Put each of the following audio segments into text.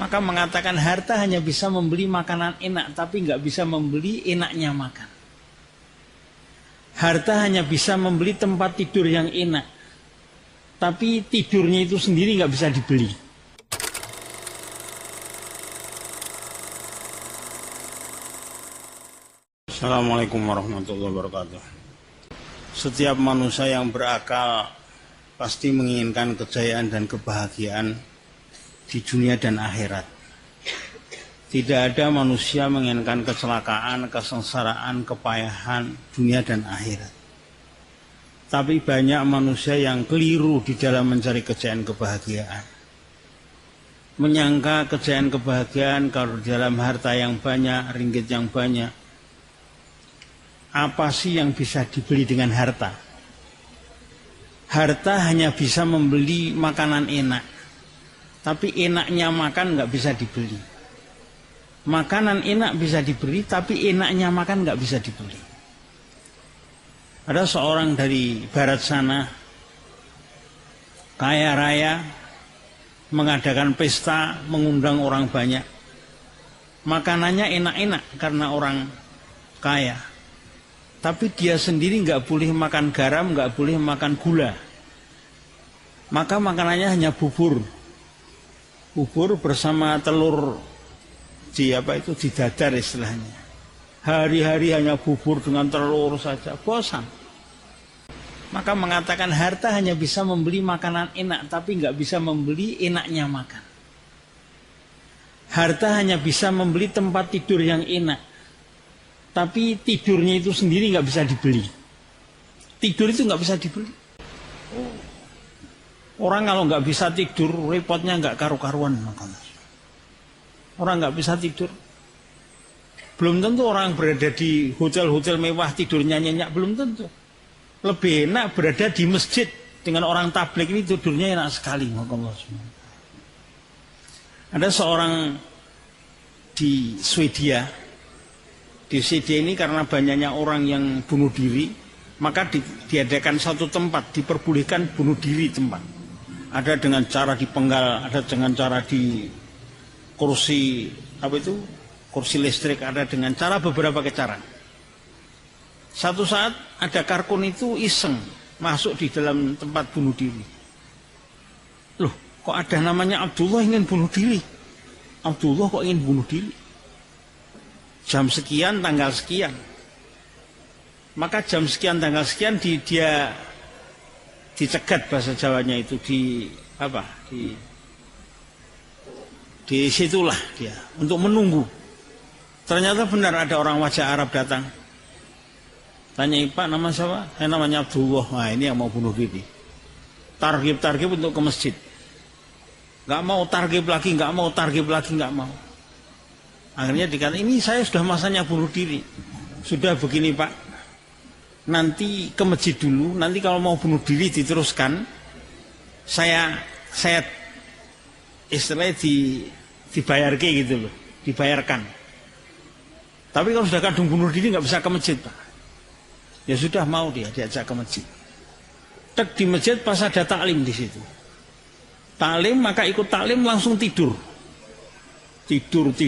Maka mengatakan harta hanya bisa membeli makanan enak, tapi nggak bisa membeli enaknya makan. Harta hanya bisa membeli tempat tidur yang enak, tapi tidurnya itu sendiri nggak bisa dibeli. Assalamualaikum warahmatullahi wabarakatuh. Setiap manusia yang berakal pasti menginginkan kejayaan dan kebahagiaan di dunia dan akhirat. Tidak ada manusia menginginkan kecelakaan, kesengsaraan, kepayahan dunia dan akhirat. Tapi banyak manusia yang keliru di dalam mencari kejayaan kebahagiaan. Menyangka kejayaan kebahagiaan kalau dalam harta yang banyak, ringgit yang banyak. Apa sih yang bisa dibeli dengan harta? Harta hanya bisa membeli makanan enak, tapi enaknya makan nggak bisa dibeli. Makanan enak bisa dibeli, tapi enaknya makan nggak bisa dibeli. Ada seorang dari barat sana, kaya raya, mengadakan pesta, mengundang orang banyak. Makanannya enak-enak karena orang kaya. Tapi dia sendiri nggak boleh makan garam, nggak boleh makan gula. Maka makanannya hanya bubur. Bubur bersama telur di dadar istilahnya. Hari-hari hanya bubur dengan telur saja, bosan. Maka mengatakan harta hanya bisa membeli makanan enak, tapi nggak bisa membeli enaknya makan. Harta hanya bisa membeli tempat tidur yang enak, tapi tidurnya itu sendiri nggak bisa dibeli. Tidur itu nggak bisa dibeli. Orang kalau nggak bisa tidur, repotnya nggak karu-karuan. Orang nggak bisa tidur. Belum tentu orang berada di hotel-hotel mewah tidurnya nyenyak, belum tentu. Lebih enak berada di masjid dengan orang tabligh ini tidurnya enak sekali. Ada seorang di Swedia. Di Swedia ini karena banyaknya orang yang bunuh diri, maka diadakan satu tempat, diperbolehkan bunuh diri tempat. Ada dengan cara dipenggal, ada dengan cara di kursi kursi listrik, ada dengan cara beberapa cara. Satu saat ada karkun itu iseng masuk di dalam tempat bunuh diri. Loh, kok ada namanya Abdullah ingin bunuh diri? Abdullah kok ingin bunuh diri? Jam sekian, tanggal sekian. Maka jam sekian, tanggal sekian dia dicegat bahasa Jawanya itu di situlah dia untuk menunggu. Ternyata benar ada orang wajah Arab datang. Tanya, Pak, nama siapa? Saya namanya Abdullah. Nah, ini yang mau bunuh diri. Targib untuk ke masjid. Nggak mau targib lagi, nggak mau. Akhirnya dikatakan, ini saya sudah masanya bunuh diri. Sudah begini, Pak, nanti ke masjid dulu, nanti kalau mau bunuh diri diteruskan, saya istilahnya dibayarkan gitu loh, dibayarkan. Tapi kalau sudah kadung bunuh diri nggak bisa ke masjid, Pak. Ya sudah, mau dia diajak ke masjid. Tek di masjid pas ada taklim di situ. Taklim, maka ikut taklim langsung tidur. Tidur 2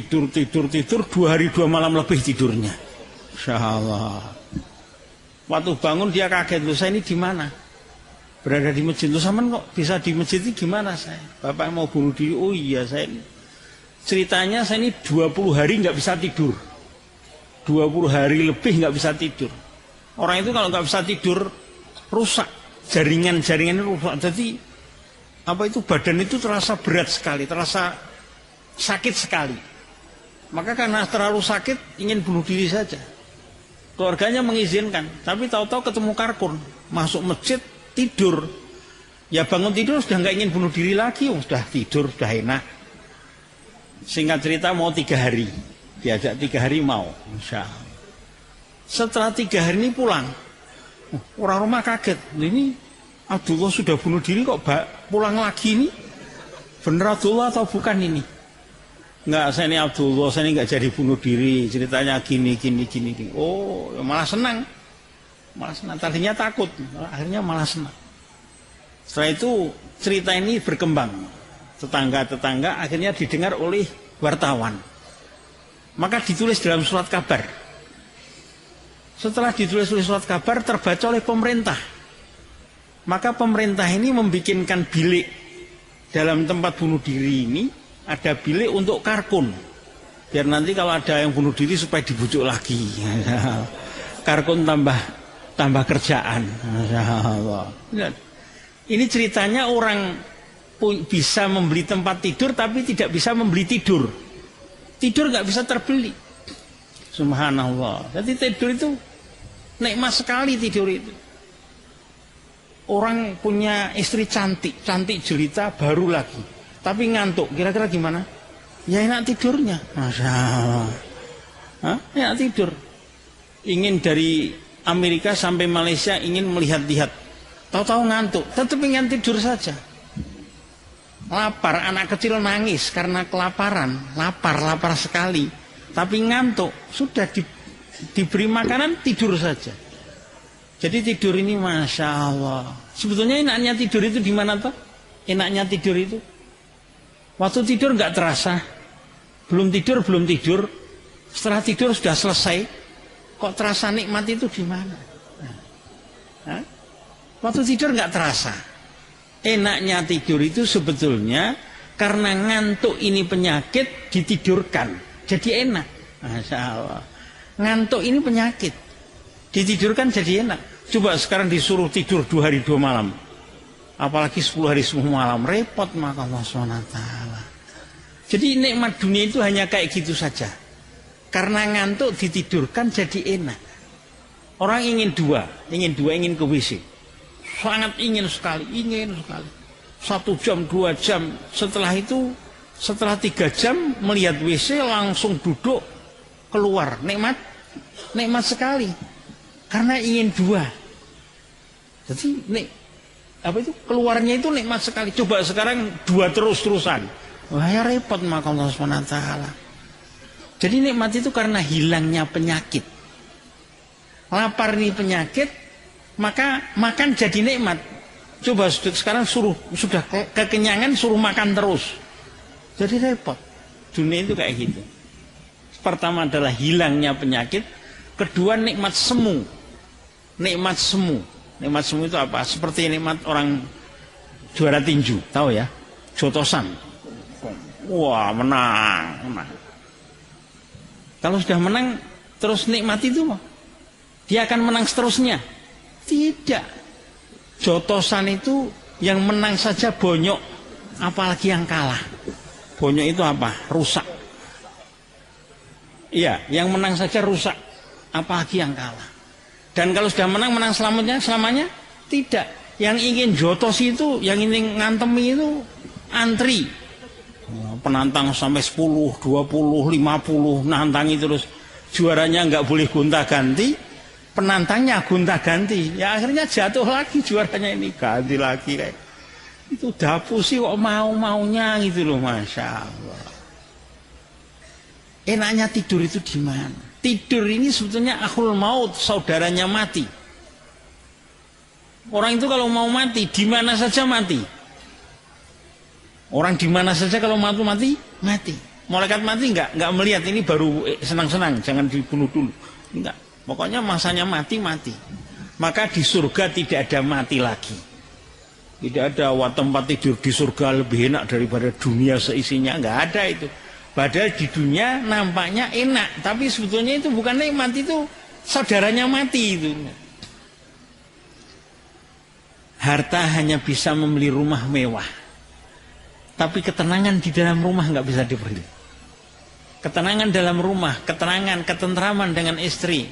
hari 2 malam lebih tidurnya. Insyaallah. Waktu bangun dia kaget, loh, saya ini di mana? Berada di masjid. Loh, sampean kok bisa di masjid ini gimana saya? Bapak mau bunuh diri. Oh iya, saya ini. Ceritanya saya ini 20 hari nggak bisa tidur. 20 hari lebih nggak bisa tidur. Orang itu kalau nggak bisa tidur rusak. Jaringan-jaringannya rusak. Jadi badan itu terasa berat sekali, terasa sakit sekali. Maka karena terlalu sakit ingin bunuh diri saja. Keluarganya mengizinkan, tapi tahu-tahu ketemu karkun, masuk masjid tidur. Ya bangun tidur sudah nggak ingin bunuh diri lagi, sudah tidur, sudah enak. Singkat cerita mau 3 hari, diajak 3 hari mau, insya Allah. Setelah 3 hari ini pulang, orang rumah kaget, ini Abdullah sudah bunuh diri kok pulang lagi ini? Bener Abdullah atau bukan ini? Enggak, saya ini Abdullah, saya ini enggak jadi bunuh diri, ceritanya gini. Oh, malah senang. Tadinya takut, akhirnya malah senang. Setelah itu cerita ini berkembang. tetangga-tetangga, akhirnya didengar oleh wartawan. Maka ditulis dalam surat kabar. Setelah ditulis oleh surat kabar, terbaca oleh pemerintah. Maka pemerintah ini membikinkan bilik dalam tempat bunuh diri ini, ada bilik untuk karkun. Biar nanti kalau ada yang bunuh diri supaya dibujuk lagi. Karkun tambah kerjaan. Ini ceritanya orang bisa membeli tempat tidur tapi tidak bisa membeli tidur. Tidur nggak bisa terbeli. Subhanallah. Jadi tidur itu nikmat sekali tidur itu. Orang punya istri cantik, cantik jelita baru lagi, tapi ngantuk. Kira-kira gimana? Ya enak tidurnya, masya Allah. Hah? Enak tidur. Ingin dari Amerika sampai Malaysia ingin melihat-lihat, tahu-tahu ngantuk, tetap ingin tidur saja. Lapar, anak kecil nangis karena kelaparan, lapar sekali, tapi ngantuk, sudah diberi makanan tidur saja. Jadi tidur ini masya Allah. Sebetulnya enaknya tidur itu di mana toh? Enaknya tidur itu waktu tidur nggak terasa, belum tidur. Setelah tidur sudah selesai, kok terasa nikmat itu di mana? Nah, waktu tidur nggak terasa. Enaknya tidur itu sebetulnya karena ngantuk ini penyakit ditidurkan, jadi enak. Masya Allah. Ngantuk ini penyakit, ditidurkan jadi enak. Coba sekarang disuruh tidur 2 hari 2 malam, apalagi 10 hari 10 malam, repot maka Allah SWT. Jadi nikmat dunia itu hanya kayak gitu saja. Karena ngantuk ditidurkan jadi enak. Orang ingin ke WC, sangat ingin sekali. 1 jam 2 jam, setelah 3 jam melihat WC langsung duduk keluar, nikmat sekali. Karena ingin 2. Jadi keluarnya itu nikmat sekali. Coba sekarang 2 terus-terusan, wah ya repot maka Allah SWT. Jadi nikmat itu karena hilangnya penyakit. Lapar ini penyakit, maka makan jadi nikmat. Coba sekarang sudah kekenyangan suruh makan terus, jadi repot. Dunia itu kayak gitu. Pertama adalah hilangnya penyakit, kedua nikmat semu. Nikmat semu itu apa? Seperti nikmat orang juara tinju, tahu ya? Jotosan. Wah, menang. Kalau sudah menang, terus nikmat itu, dia akan menang seterusnya. Tidak. Jotosan itu yang menang saja bonyok, apalagi yang kalah. Bonyok itu apa? Rusak. Iya, yang menang saja rusak, apalagi yang kalah. Dan kalau sudah menang selamanya? Tidak. Yang ingin jotos itu, yang ingin ngantemi itu antri. Penantang sampai 10, 20, 50 nantangi terus. Juaranya nggak boleh gonta-ganti, penantangnya gonta-ganti. Ya akhirnya jatuh lagi juaranya ini, ganti lagi kayak. Itu dapu sih kok mau-maunya gitu loh, masya Allah. Enaknya tidur itu di mana? Tidur ini sebetulnya akhul maut, saudaranya mati. Orang itu kalau mau mati, di mana saja mati. Orang di mana saja kalau mati. Malaikat mati nggak melihat ini baru senang-senang, jangan dibunuh dulu. Enggak. Pokoknya masanya mati. Maka di surga tidak ada mati lagi. Tidak ada tempat tidur di surga lebih enak daripada dunia seisinya, nggak ada itu. Padahal di dunia nampaknya enak, tapi sebetulnya itu bukan nikmat, itu saudaranya mati itu. Harta hanya bisa membeli rumah mewah, tapi ketenangan di dalam rumah nggak bisa dibeli. Ketenangan dalam rumah, ketentraman dengan istri,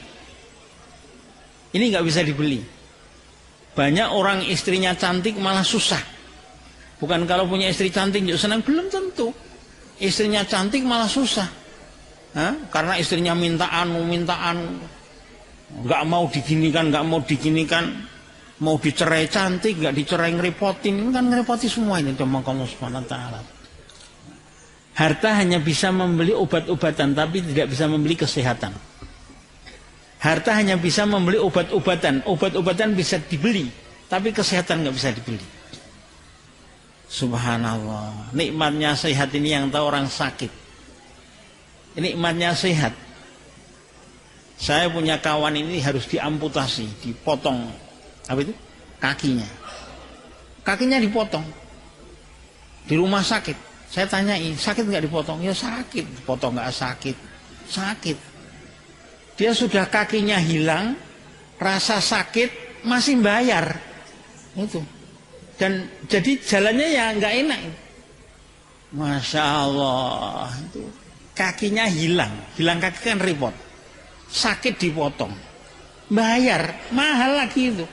ini nggak bisa dibeli. Banyak orang istrinya cantik malah susah. Bukan kalau punya istri cantik juga senang, belum tentu. Istrinya cantik malah susah. Karena istrinya minta anu, nggak mau diginikan, mau dicerai cantik, nggak dicerai ngerepotin, ini kan ngerepoti semua ini. Allah Subhanahu wa Ta'ala. Harta hanya bisa membeli obat-obatan, tapi tidak bisa membeli kesehatan. Harta hanya bisa membeli obat-obatan bisa dibeli, tapi kesehatan nggak bisa dibeli. Subhanallah. Nikmatnya sehat ini yang tahu orang sakit. Nikmatnya sehat. Saya punya kawan ini harus diamputasi, dipotong apa itu? Kakinya. Kakinya dipotong. Di rumah sakit. Saya tanyai, sakit nggak dipotong? Ya sakit. Dipotong nggak sakit? Sakit. Dia sudah kakinya hilang, rasa sakit masih bayar. Itu. Dan jadi jalannya ya nggak enak. Masya Allah. Itu. Kakinya hilang. Hilang kaki kan repot. Sakit dipotong. Bayar. Mahal lagi itu.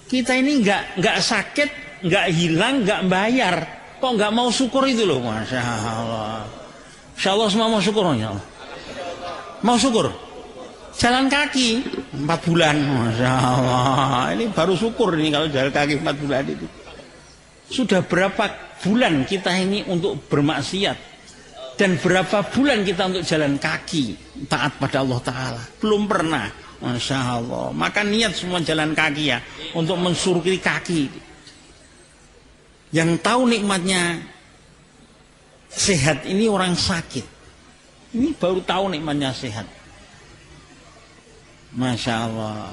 Kita ini nggak sakit, nggak hilang, nggak bayar. Kok nggak mau syukur itu loh, Masya Allah. Insya Allah semua mau syukur, ya Allah. Mau syukur. Jalan kaki 4 bulan, Masya Allah. Ini baru syukur ini kalau jalan kaki 4 bulan itu. Sudah berapa bulan kita ini untuk bermaksiat dan berapa bulan kita untuk jalan kaki taat pada Allah Ta'ala? Belum pernah. Masya Allah. Maka niat semua jalan kaki ya untuk mensurgi kaki. Yang tahu nikmatnya sehat ini orang sakit. Ini baru tahu nikmatnya sehat. Masya Allah.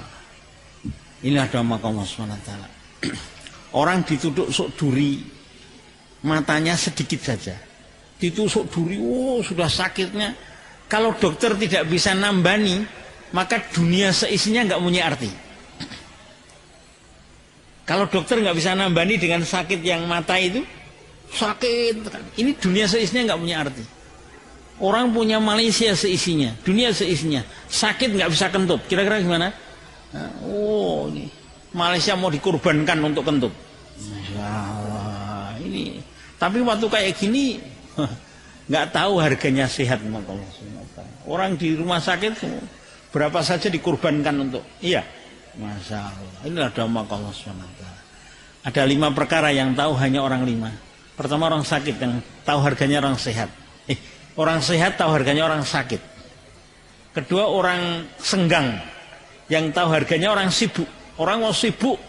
Ini ada Allah SWT. Orang dituduh sok duri, matanya sedikit saja. Ditusuk duri, sudah sakitnya. Kalau dokter tidak bisa nambani, maka dunia seisinya nggak punya arti. Kalau dokter nggak bisa nambani dengan sakit yang mata itu, sakit. Ini dunia seisinya nggak punya arti. Orang punya Malaysia seisinya, dunia seisinya. Sakit nggak bisa kentut. Kira-kira gimana? Ini Malaysia mau dikorbankan untuk kentut. Masya Allah. Ini. Tapi waktu kayak gini, nggak tahu harganya sehat. Orang di rumah sakit berapa saja dikorbankan untuk. Iya. Masya Allah. Inilah dhamma Allah SWT. Ada 5 perkara yang tahu hanya orang 5. Pertama orang sakit yang tahu harganya orang sehat. Orang sehat tahu harganya orang sakit. Kedua orang senggang yang tahu harganya orang sibuk. Orang mau sibuk,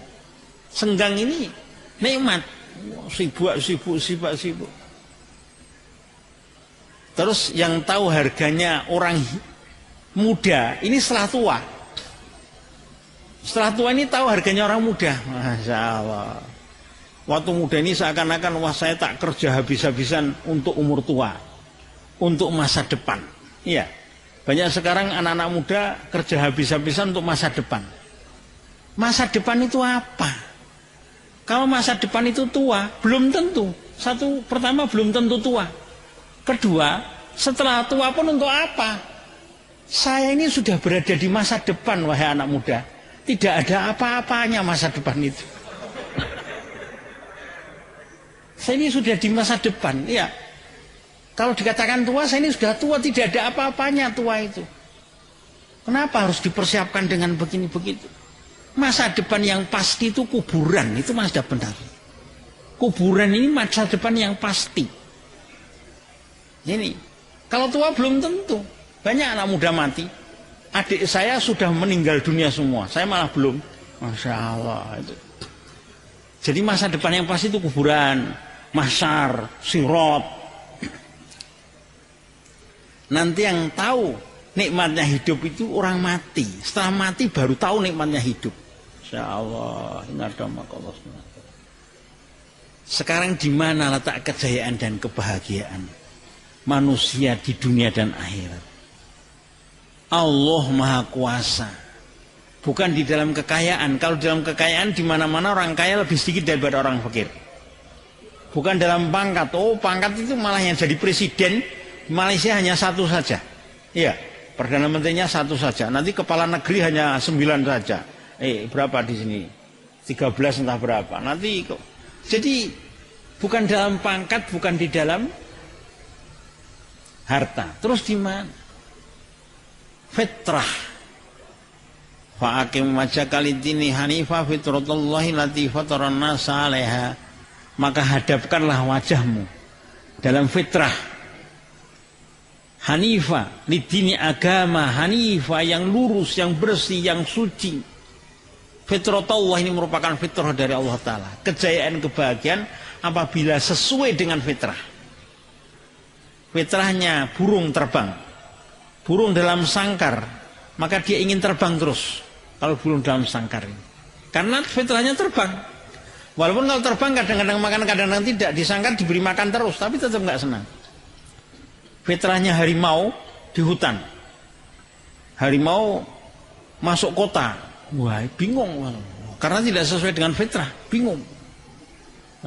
senggang ini nikmat. Sibuk. Terus yang tahu harganya orang muda ini setelah tua. Setelah tua ini tahu harganya orang muda. Masya Allah. Waktu muda ini seakan-akan wah saya tak kerja habis-habisan untuk umur tua, untuk masa depan. Iya. Banyak sekarang anak-anak muda kerja habis-habisan untuk masa depan. Masa depan itu apa? Kalau masa depan itu tua, belum tentu. Pertama belum tentu tua. Kedua, setelah tua pun untuk apa? Saya ini sudah berada di masa depan, wahai anak muda. Tidak ada apa-apanya masa depan itu. Saya ini sudah di masa depan, ya. Kalau dikatakan tua, saya ini sudah tua, tidak ada apa-apanya tua itu. Kenapa harus dipersiapkan dengan begini-begitu? Masa depan yang pasti itu kuburan, itu mas sudah benar. Kuburan ini masa depan yang pasti. Ini, kalau tua belum tentu. Banyak anak muda mati. Adik saya sudah meninggal dunia semua, saya malah belum. Masya Allah itu. Jadi masa depan yang pasti itu kuburan, mahsyar, sirat. Nanti yang tahu nikmatnya hidup itu orang mati. Setelah mati baru tahu nikmatnya hidup. Masya Allah, ini ada Allah. Sekarang di mana letak kejayaan dan kebahagiaan manusia di dunia dan akhirat? Allah Maha Kuasa. Bukan di dalam kekayaan. Kalau dalam kekayaan di mana-mana orang kaya lebih sedikit daripada orang fakir. Bukan dalam pangkat. Oh, pangkat itu malah yang jadi presiden Malaysia hanya 1 saja. Iya, perdana menterinya 1 saja. Nanti kepala negeri hanya 9 saja. Berapa di sini? 13 entah berapa. Nanti kok. Jadi bukan dalam pangkat, bukan di dalam harta. Terus di mana? Fitrah. Fa'akim wajhaka lid-dini hanifah fitratullahi lati fataran nasa 'alaiha. Maka hadapkanlah wajahmu dalam fitrah hanifah, lid-dini agama hanifah yang lurus, yang bersih, yang suci. Fitratullah ini merupakan fitrah dari Allah Ta'ala. Kejayaan, kebahagiaan apabila sesuai dengan fitrah. Fitrahnya burung terbang. Burung dalam sangkar, maka dia ingin terbang terus. Kalau burung dalam sangkar ini. Karena fitrahnya terbang. Walaupun kalau terbang kadang-kadang makan, kadang-kadang tidak. Di sangkar diberi makan terus, tapi tetap nggak senang. Fitrahnya harimau di hutan. Harimau masuk kota. Wah, bingung. Karena tidak sesuai dengan fitrah, bingung.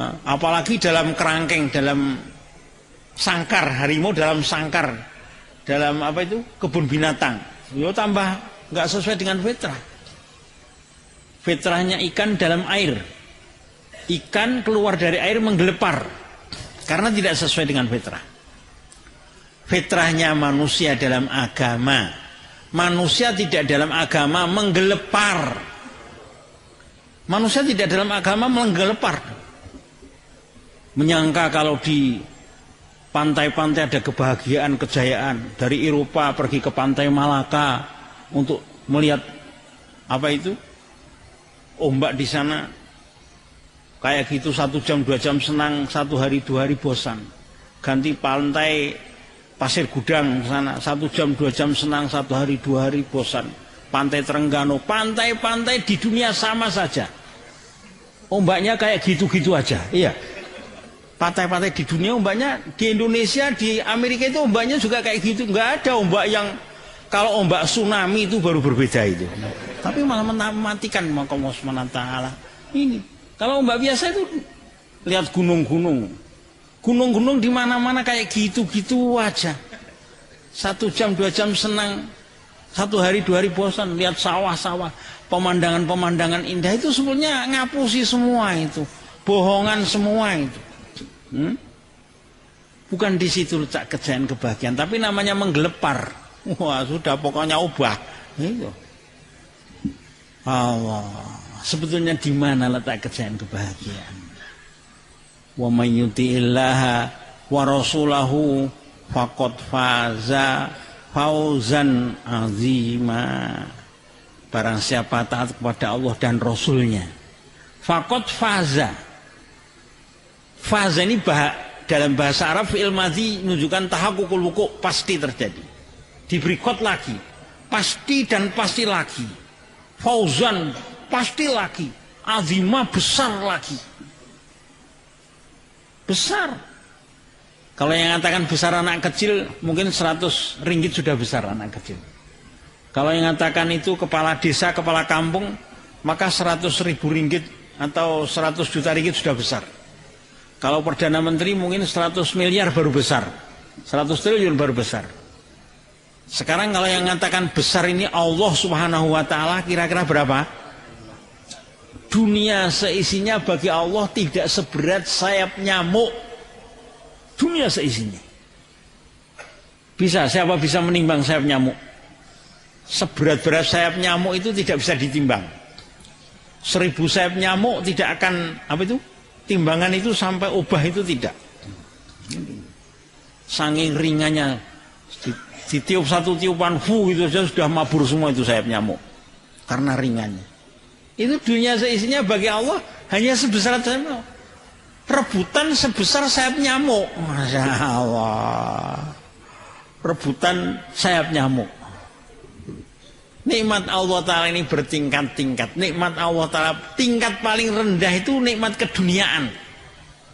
Nah, apalagi dalam kerangkeng, dalam sangkar, harimau dalam sangkar, dalam apa itu, kebun binatang. Yo tambah nggak sesuai dengan fitrah. Fitrahnya ikan dalam air. Ikan keluar dari air menggelepar karena tidak sesuai dengan fitrah. Fitrahnya manusia dalam agama. Manusia tidak dalam agama menggelepar. Manusia tidak dalam agama menggelepar. Menyangka kalau di pantai-pantai ada kebahagiaan, kejayaan. Dari Eropa pergi ke pantai Malaka untuk melihat apa itu? Ombak di sana. Kayak gitu 1 jam 2 jam senang, 1 hari 2 hari bosan. Ganti pantai Pasir Gudang ke sana 1 jam 2 jam senang, 1 hari 2 hari bosan. Pantai Trengganu, pantai-pantai di dunia sama saja. Ombaknya kayak gitu-gitu aja. Iya. Pantai-pantai di dunia ombaknya, di Indonesia, di Amerika itu ombaknya juga kayak gitu. Nggak ada ombak yang, kalau ombak tsunami itu baru berbeda itu. Tapi malah mematikan Allah Subhanahu wa taala. Ini kalau ombak biasa itu lihat gunung-gunung. Gunung-gunung di mana-mana kayak gitu-gitu aja. 1 jam 2 jam senang, 1 hari 2 hari bosan. Lihat sawah-sawah, pemandangan-pemandangan indah itu sebenarnya ngapusi semua itu, bohongan semua itu. Bukan di situ letak kejayaan kebahagiaan, tapi namanya menggelepar. Wah sudah pokoknya ubah. Itu. Allah. Sebetulnya di mana letak kejayaan kebahagiaan? Wa may yuti'illaha wa rasulahu faqad faza fauzan azima. Barang siapa taat kepada Allah dan Rasulnya, faqad faza. Faza ini dalam bahasa Arab fi'il madhi menunjukkan tahaqququl wuqu', pasti terjadi. Diberi qad lagi, pasti dan pasti lagi. Fauzan, pasti lagi. Azimah, besar lagi. Besar. Kalau yang mengatakan besar anak kecil, mungkin 100 ringgit sudah besar anak kecil. Kalau yang mengatakan itu kepala desa, kepala kampung, maka 100.000 ringgit atau 100 juta ringgit sudah besar. Kalau Perdana Menteri mungkin 100 miliar baru besar. 100 triliun baru besar. Sekarang kalau yang mengatakan besar ini Allah Subhanahu wa taala, kira-kira berapa? Dunia seisinya bagi Allah tidak seberat sayap nyamuk. Dunia seisinya. Bisa, siapa bisa menimbang sayap nyamuk? Seberat-berat sayap nyamuk itu tidak bisa ditimbang. 1000 sayap nyamuk tidak akan, apa itu? Timbangan itu sampai ubah itu tidak. Saking ringannya. Ditiup 1 tiupan itu saja sudah mabur semua itu sayap nyamuk karena ringannya. Itu dunia seisinya bagi Allah hanya sebesar sayap nyamuk. Rebutan sebesar sayap nyamuk. Masya Allah. Rebutan sayap nyamuk. Nikmat Allah Ta'ala ini bertingkat-tingkat. Nikmat Allah Ta'ala tingkat paling rendah itu nikmat keduniaan.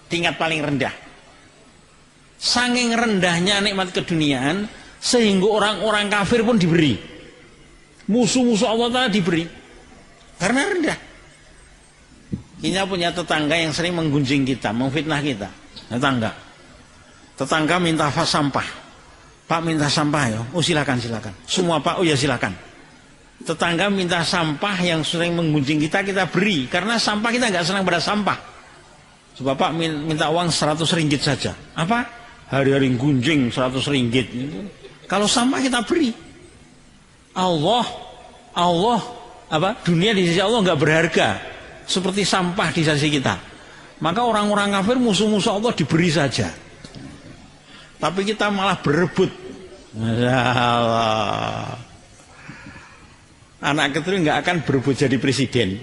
Tingkat paling rendah. Saking rendahnya nikmat keduniaan, sehingga orang-orang kafir pun diberi, musuh-musuh Allah Ta'ala diberi, karena rendah. Kita punya tetangga yang sering menggunjing kita, memfitnah kita. Tetangga minta sampah, Pak minta sampah ya, oh silakan. Semua Pak, oh ya silakan. Tetangga minta sampah yang sering menggunjing kita, kita beri, karena sampah kita nggak senang pada sampah. Coba Pak minta uang 100 ringgit saja, apa? Hari-hari gunjing 100 ringgit. Kalau sampah kita beri. Allah apa? Dunia di sisi Allah nggak berharga seperti sampah di sisi kita. Maka orang-orang kafir musuh-musuh Allah diberi saja. Tapi kita malah berebut. Masya Allah. Anak kecil nggak akan berebut jadi presiden.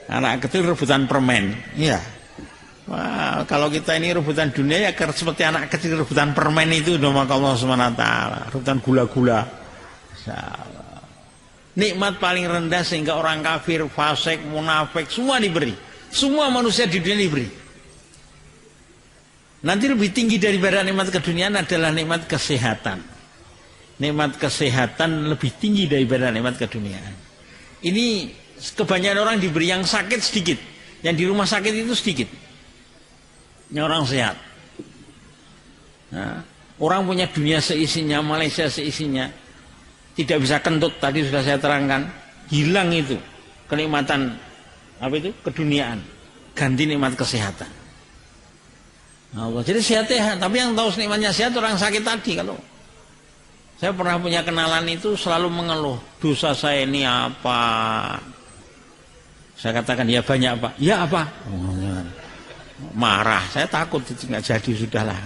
Anak kecil rebutan permen. Iya. Wah, kalau kita ini rebutan dunia ya seperti anak kecil rebutan permen itu udah maka Allah SWT, rebutan gula-gula. Nikmat paling rendah sehingga orang kafir, fasik, munafik semua diberi. Semua manusia di dunia diberi. Nanti lebih tinggi daripada nikmat keduniaan adalah nikmat kesehatan. Nikmat kesehatan lebih tinggi daripada nikmat keduniaan. Ini kebanyakan orang diberi yang sakit sedikit, yang di rumah sakit itu sedikit. Ini orang sehat. Nah, orang punya dunia seisinya, Malaysia seisinya, tidak bisa kentut. Tadi sudah saya terangkan, hilang itu kenikmatan apa itu keduniaan, ganti nikmat kesehatan. Allah. Jadi sehat. Tapi yang tahu nikmatnya sehat orang sakit tadi. Kalau saya pernah punya kenalan itu selalu mengeluh, dosa saya ini apa? Saya katakan ya banyak Pak. Ya apa? Marah, saya takut itu nggak jadi, sudahlah.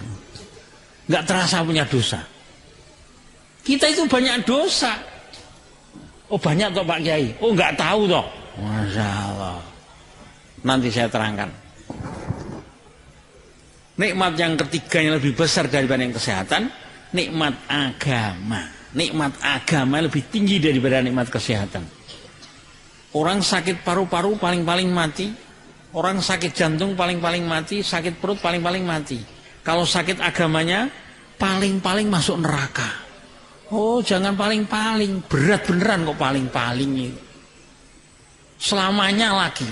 Nggak terasa punya dosa. Kita itu banyak dosa. Oh banyak toh Pak Kiai. Oh nggak tahu toh. Masya Allah. Nanti saya terangkan. Nikmat yang ketiga yang lebih besar daripada yang kesehatan, nikmat agama. Nikmat agama lebih tinggi daripada nikmat kesehatan. Orang sakit paru-paru paling-paling mati. Orang sakit jantung paling-paling mati, sakit perut paling-paling mati. Kalau sakit agamanya, paling-paling masuk neraka. Oh, jangan paling-paling, berat beneran kok paling-paling itu. Selamanya lagi.